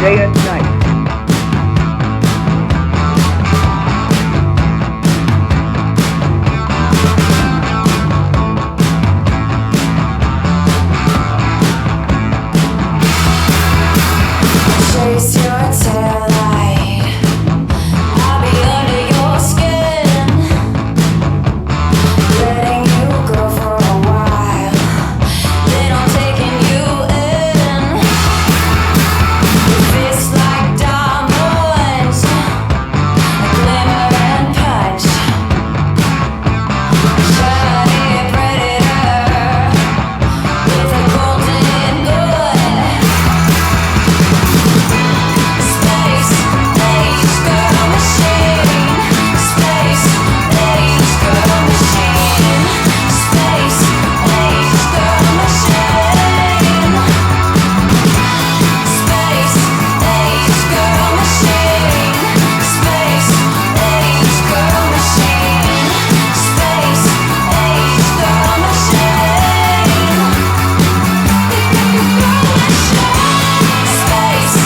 day and night. Chase your tail light. I'll be under your skin, letting you go for a while. Then I'm taking you in. Your fists like diamonds, a glimmer and punch. Shiny predator with a golden gun. Space age girl machine. Space age girl machine. Space age girl machine. Space age girl machine. Space age girl machine. Space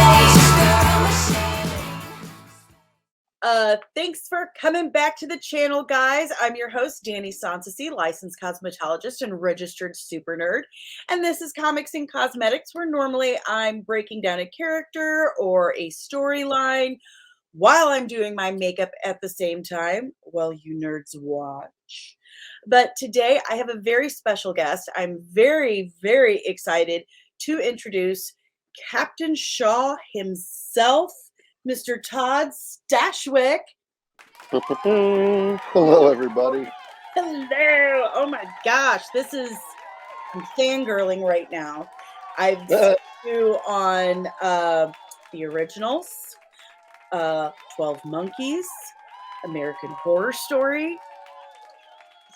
age girl machine. Thanks for coming back to the channel, guys. I'm your host, Danny Sansasi, licensed cosmetologist and registered super nerd. And this is Comics and Cosmetics, where normally I'm breaking down a character or a storyline while I'm doing my makeup at the same time while you nerds watch. But today I have a very special guest. I'm very, very excited to introduce Captain Shaw himself, Mr. Todd Stashwick. Hello, everybody. Hello. Oh my gosh, I'm fangirling right now. I've seen you on the originals, 12 Monkeys, American Horror Story,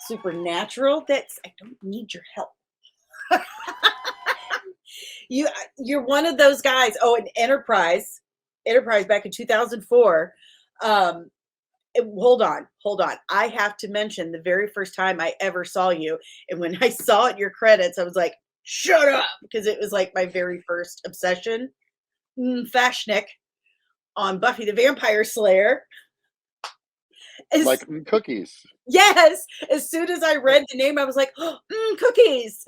Supernatural. I don't need your help. You're one of those guys. Oh, and Enterprise back in 2004. Hold on. I have to mention the very first time I ever saw you. And when I saw it, your credits, I was like, shut up. Because it was like my very first obsession. Fashnik on Buffy the Vampire Slayer. Like cookies. Yes. As soon as I read the name, I was like, cookies.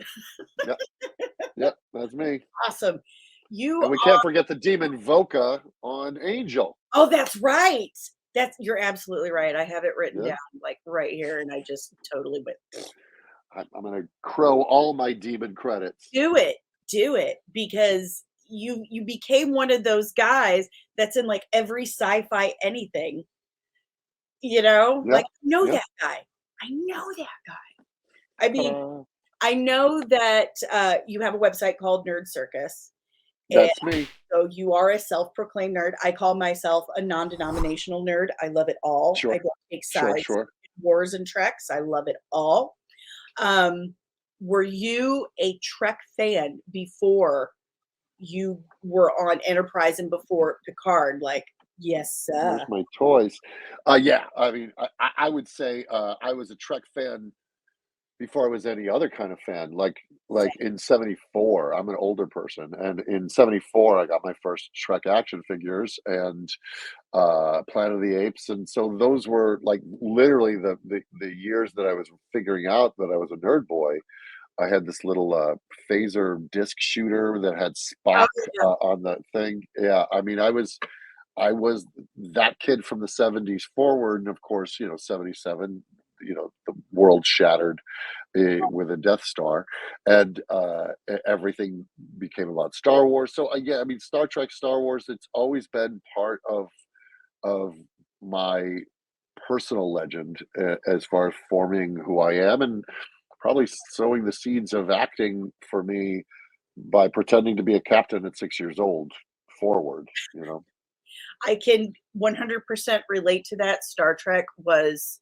Yep, that's me. Awesome. And we can't forget the demon Voka on Angel. Oh, that's right. You're absolutely right. I have it written down like right here, and I just totally went. I'm gonna crow all my demon credits. Do it, because you became one of those guys that's in like every sci-fi anything. You know, like I know that guy. I mean, I know that you have a website called Nerd Circus. That's me. So you are a self-proclaimed nerd. I call myself a non-denominational nerd. I love it all. Sure. I don't take sides. Sure. Wars and Treks. I love it all. Were you a Trek fan before you were on Enterprise and before Picard? Like, yes, sir. Here's my toys. Yeah. I mean, I would say I was a Trek fan before I was any other kind of fan. Like in '74, I'm an older person, and in '74 I got my first Trek action figures and Planet of the Apes, and so those were like literally the years that I was figuring out that I was a nerd boy. I had this little phaser disc shooter that had Spock on the thing. Yeah, I mean, I was that kid from the '70s forward, and of course, 77. The world shattered with a Death Star, and everything became about Star Wars. So yeah, I mean, Star Trek, Star Wars, it's always been part of my personal legend as far as forming who I am, and probably sowing the seeds of acting for me by pretending to be a captain at 6 years old forward. I can 100% relate to that. Star Trek was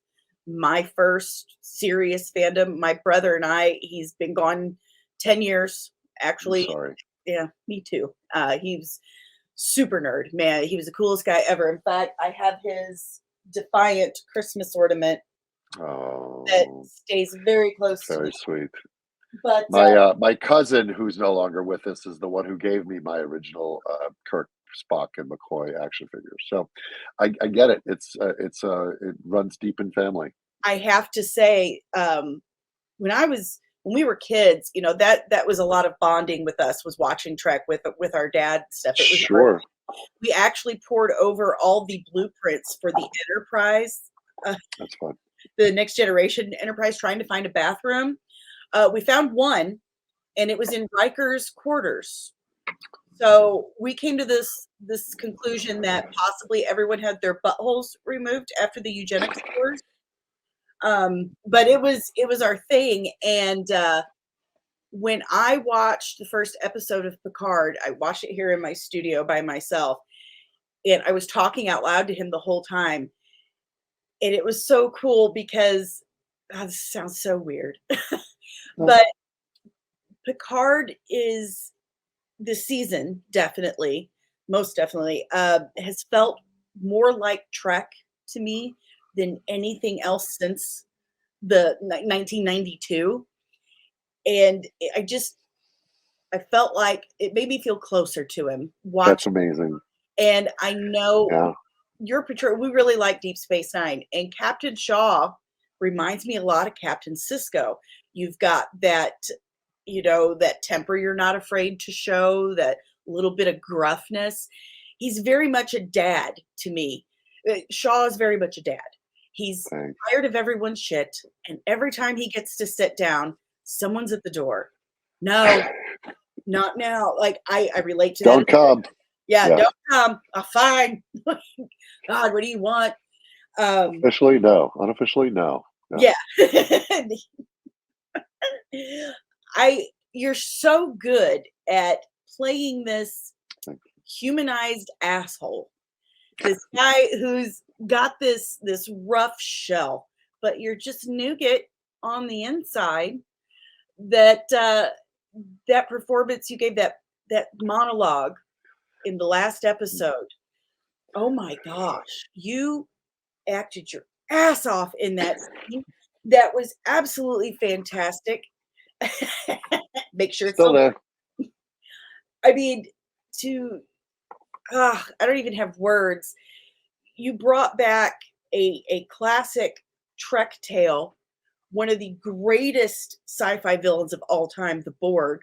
my first serious fandom. My brother and I, he's been gone 10 years, actually. Sorry. Yeah, me too. He was super nerd, man. He was the coolest guy ever. In fact, I have his Defiant Christmas ornament that stays very close to me. Very sweet. But my cousin, who's no longer with us, is the one who gave me my original Kirk Spock and McCoy action figures. So I get it. It runs deep in family. I have to say, when we were kids, that was a lot of bonding with us, was watching Trek with our dad and stuff. It was Sure. we actually poured over all the blueprints for the Enterprise, That's fun. the Next Generation Enterprise, trying to find a bathroom. We found one, and it was in Riker's quarters. So we came to this conclusion that possibly everyone had their buttholes removed after the eugenics wars. But it was our thing. And when I watched the first episode of Picard, I watched it here in my studio by myself, and I was talking out loud to him the whole time. And it was so cool because, this sounds so weird, but Picard is, this season, definitely, most definitely, has felt more like Trek to me than anything else since the 1992. And I felt like it made me feel closer to him. That's amazing. And I know Yeah. your portrayal, we really like Deep Space Nine, and Captain Shaw reminds me a lot of Captain Sisko. You've got that, that temper you're not afraid to show, that little bit of gruffness. He's very much a dad to me. Shaw is very much a dad. He's tired of everyone's shit, and every time he gets to sit down, someone's at the door. No, not now. Like, I relate to that. Don't come. Yeah, don't come. Fine. God, what do you want? Officially, no. Unofficially, no. Yeah. You're so good at playing this humanized asshole. This guy who's got this rough shell, but you're just nougat on the inside. That performance you gave, that monologue in the last episode. Oh my gosh, you acted your ass off in that scene. That was absolutely fantastic. Make sure it's still there. I mean, I don't even have words. You brought back a classic Trek tale, one of the greatest sci-fi villains of all time, the Borg,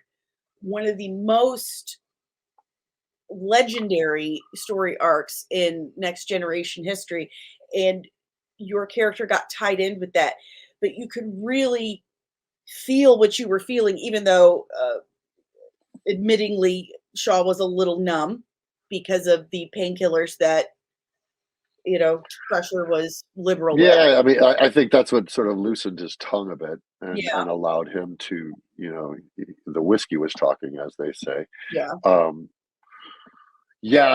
one of the most legendary story arcs in Next Generation history, and your character got tied in with that, but you could really feel what you were feeling, even though admittingly Shaw was a little numb because of the painkillers that Crusher was liberal with. Yeah, I mean, I think that's what sort of loosened his tongue a bit and allowed him to, the whiskey was talking, as they say. Yeah.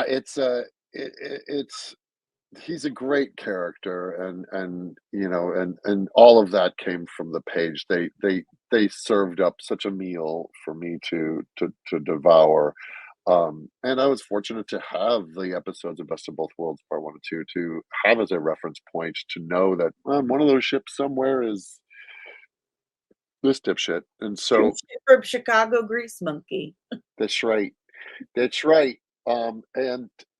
It's he's a great character, and all of that came from the page. They served up such a meal for me to devour. And I was fortunate to have the episodes of Best of Both Worlds, Part 1 and 2, to have as a reference point, to know that one of those ships somewhere is this dipshit. And so from Chicago, Grease Monkey. That's right. That's right. And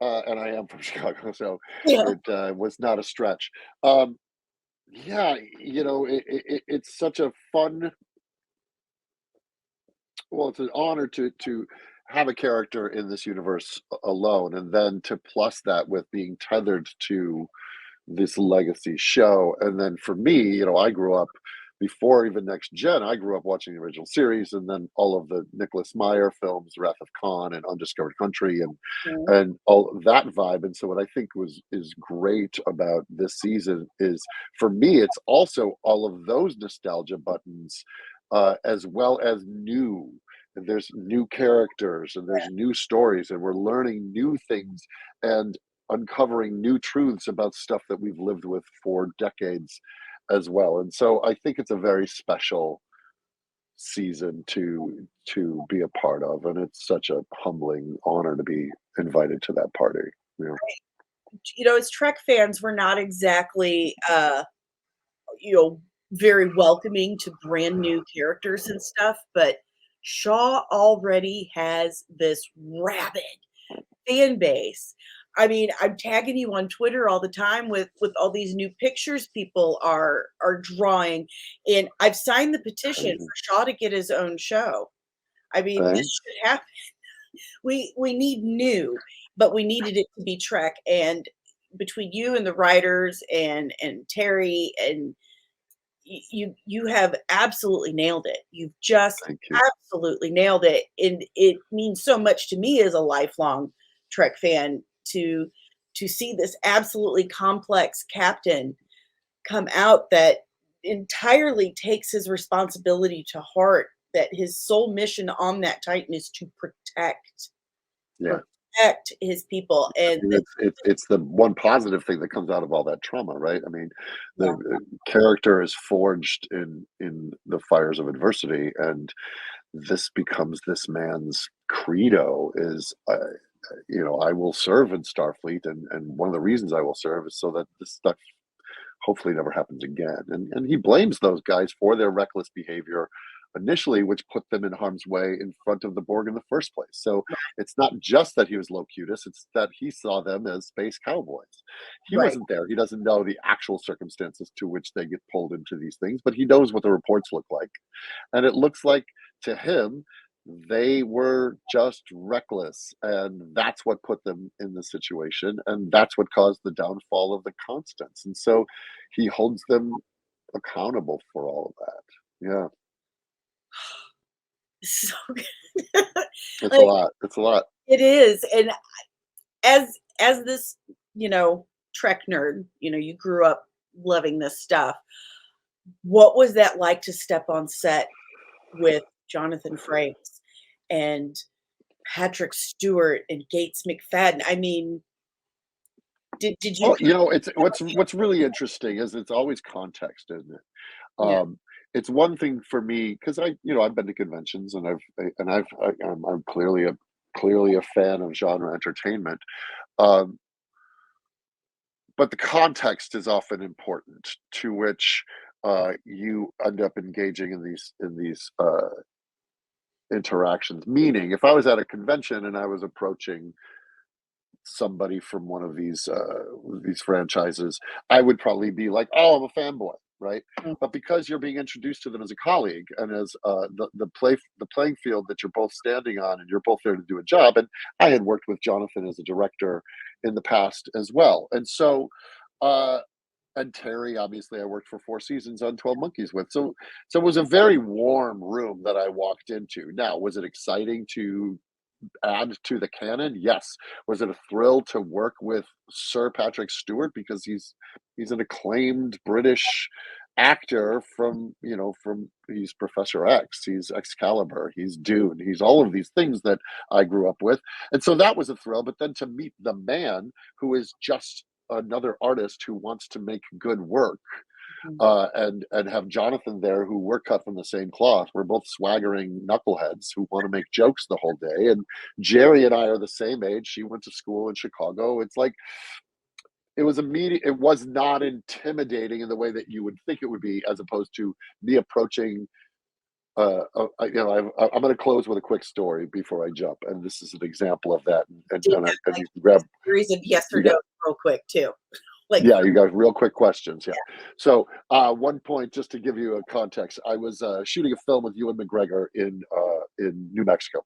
I am from Chicago, so it was not a stretch. It's such a fun. Well, it's an honor to have a character in this universe alone, and then to plus that with being tethered to this legacy show. And then for me, I grew up before even Next Gen. I grew up watching the original series, and then all of the Nicholas Meyer films, Wrath of Khan and Undiscovered Country, and all of that vibe. And so what I think is great about this season is, for me, it's also all of those nostalgia buttons, as well as new. And there's new characters, and there's new stories, and we're learning new things and uncovering new truths about stuff that we've lived with for decades as well. And so I think it's a very special season to be a part of, and it's such a humbling honor to be invited to that party. As Trek fans, we're not exactly very welcoming to brand new characters and stuff, but Shaw already has this rabid fan base. I mean, I'm tagging you on Twitter all the time with all these new pictures people are drawing, and I've signed the petition Crazy. for Shaw to get his own show. I mean, this Right? should happen. We need new, but we needed it to be Trek. And between you and the writers and Terry and you have absolutely nailed it. You've just Thank you. absolutely nailed it, and it means so much to me as a lifelong Trek fan to see this absolutely complex captain come out that entirely takes his responsibility to heart, that his sole mission on that Titan is to Yeah. protect his people, and And it's the one positive thing that comes out of all that trauma, right? I mean, the yeah, character is forged in the fires of adversity, and this becomes this man's credo is, I will serve in Starfleet, and one of the reasons I will serve is so that this stuff hopefully never happens again. And he blames those guys for their reckless behavior initially, which put them in harm's way in front of the Borg in the first place. So it's not just that he was Locutus, it's that he saw them as space cowboys. He right. wasn't there. He doesn't know the actual circumstances to which they get pulled into these things, but he knows what the reports look like. And it looks like to him, they were just reckless, and that's what put them in the situation, and that's what caused the downfall of the Constants. And so he holds them accountable for all of that. Yeah, So good. it's a Like, lot. It's a lot. it is, and as this, Trek nerd, you grew up loving this stuff. What was that like to step on set with Jonathan Frakes and Patrick Stewart and Gates McFadden? I mean, did you Well, it's what's really interesting is it's always context, isn't it? yeah, It's one thing for me because I've been to conventions and I'm clearly a fan of genre entertainment. Um, but the context is often important to which you end up engaging in these interactions. Meaning, if I was at a convention and I was approaching somebody from one of these franchises, I would probably be like, "Oh, I'm a fanboy," right? mm, But because you're being introduced to them as a colleague and as the playing field that you're both standing on, and you're both there to do a job. And I had worked with Jonathan as a director in the past as well, and so. Uh, and Terry, obviously, I worked for 4 seasons on 12 Monkeys with. So it was a very warm room that I walked into. Now, was it exciting to add to the canon? Yes. Was it a thrill to work with Sir Patrick Stewart because he's an acclaimed British actor from he's Professor X, he's Excalibur, he's Dune, he's all of these things that I grew up with. And so that was a thrill, but then to meet the man who is just another artist who wants to make good work, mhm, and have Jonathan there, who we're cut from the same cloth. We're both swaggering knuckleheads who want to make jokes the whole day. And Jerry and I are the same age. She went to school in Chicago. It's like it was immediate. It was not intimidating in the way that you would think it would be, as opposed to me approaching. I'm going to close with a quick story before I jump, and this is an example of that. And did and, I, have, and like, you can grab series of yes or you no got real quick too. Like, Yeah, you got real quick questions. Yeah. So, one point, just to give you a context, I was shooting a film with Ewan McGregor in New Mexico,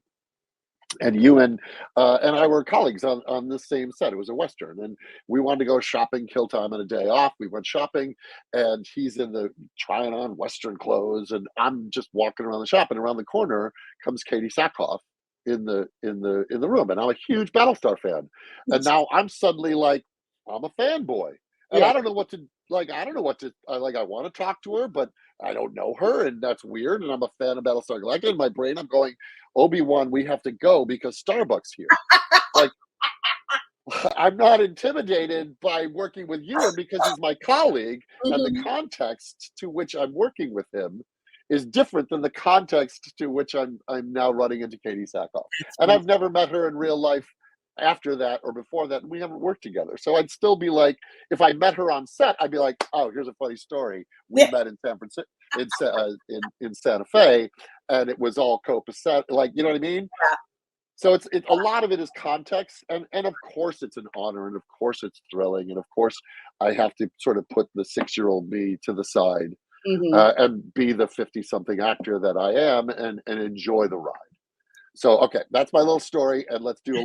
and Ewan and I were colleagues on the same set. It was a western, and we wanted to go shopping, kill time on a day off. We went shopping, and he's in the trying on western clothes, and I'm just walking around the shop, and around the corner comes Katie Sackhoff in the room, and I'm a huge Battlestar fan, and now I'm suddenly like I'm a fanboy, and yeah. I don't know what to like. I don't know what to like. I want to talk to her, but I don't know her, and that's weird. And I'm a fan of Battlestar Galactica. In my brain, I'm going, Obi-Wan, we have to go because Starbucks here. Like, I'm not intimidated by working with Ewan because he's my colleague, and the Mhm. context to which I'm working with him is different than the context to which I'm now running into Katie Sackhoff. That's And funny. I've never met her in real life after that or before that, and we haven't worked together. So I'd still be like, if I met her on set, I'd be like, oh, here's a funny story. We Yeah, met in San Francisco, in Santa Fe, and it was all copacetic. Like, you know what I mean? So it's a lot of it is context, and of course it's an honor, and of course it's thrilling, and of course I have to sort of put the 6-year-old me to the side Mhm. and be the 50-something actor that I am, and enjoy the ride. So okay, that's my little story, and let's do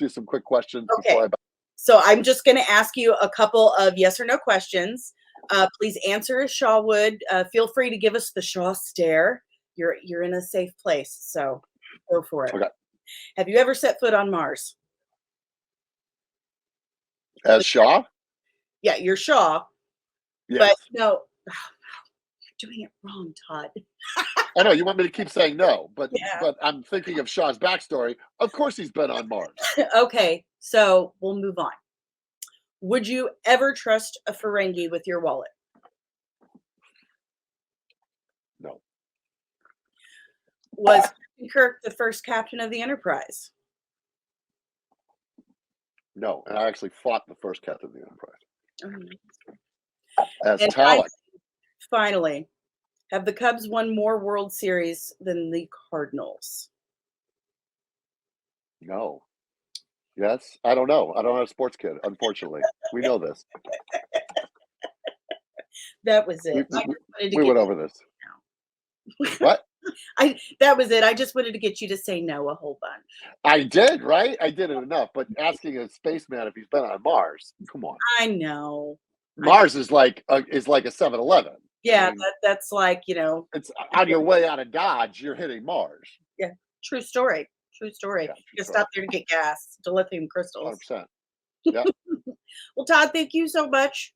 some quick questions Okay. before I. So I'm just going to ask you a couple of yes or no questions. Please answer as Shaw would. Feel free to give us the Shaw stare. You're in a safe place, so go for it. Okay. Have you ever set foot on Mars? As Shaw? Yeah, you're Shaw, Yes. but no, you're doing it wrong, Todd. I know you want me to keep saying no, but Yeah. I'm thinking of Shaw's backstory. Of course, he's been on Mars. Okay, so we'll move on. Would you ever trust a Ferengi with your wallet? No, Was Captain Kirk the first captain of the Enterprise? no, and I actually fought the first captain of the Enterprise Oh, no. as And Talek. finally, have the Cubs won more World Series than the Cardinals? No, yes, I don't know. I don't have a sports kid. Unfortunately, we know this. That was We it. I just wanted to we get went over this. What? that was it. I just wanted to get you to say no a whole bunch. I did, right? I did it enough. But asking a spaceman if he's been on Mars, come on. I know. Mars is like a 7-Eleven. Yeah, I mean, that's like, you know, it's on your way out of Dodge. You're hitting Mars. yeah, true story. True story. Yeah, You stop there to get gas, to lithium crystals. 100%. Yeah. Well, Todd, thank you so much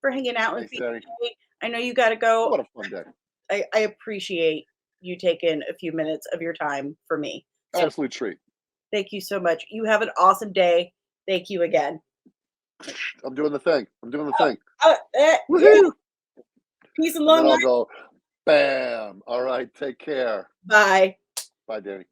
for hanging out with Thanks, me Danny. today. I know you got to go. What a fun day. I appreciate you taking a few minutes of your time for me. So Absolute treat. thank you so much. You have an awesome day. Thank you again. I'm doing the thing. Yeah. Woohoo! Peace and And long then I'll life. go, bam. All right. Take care. Bye. Bye, Danny.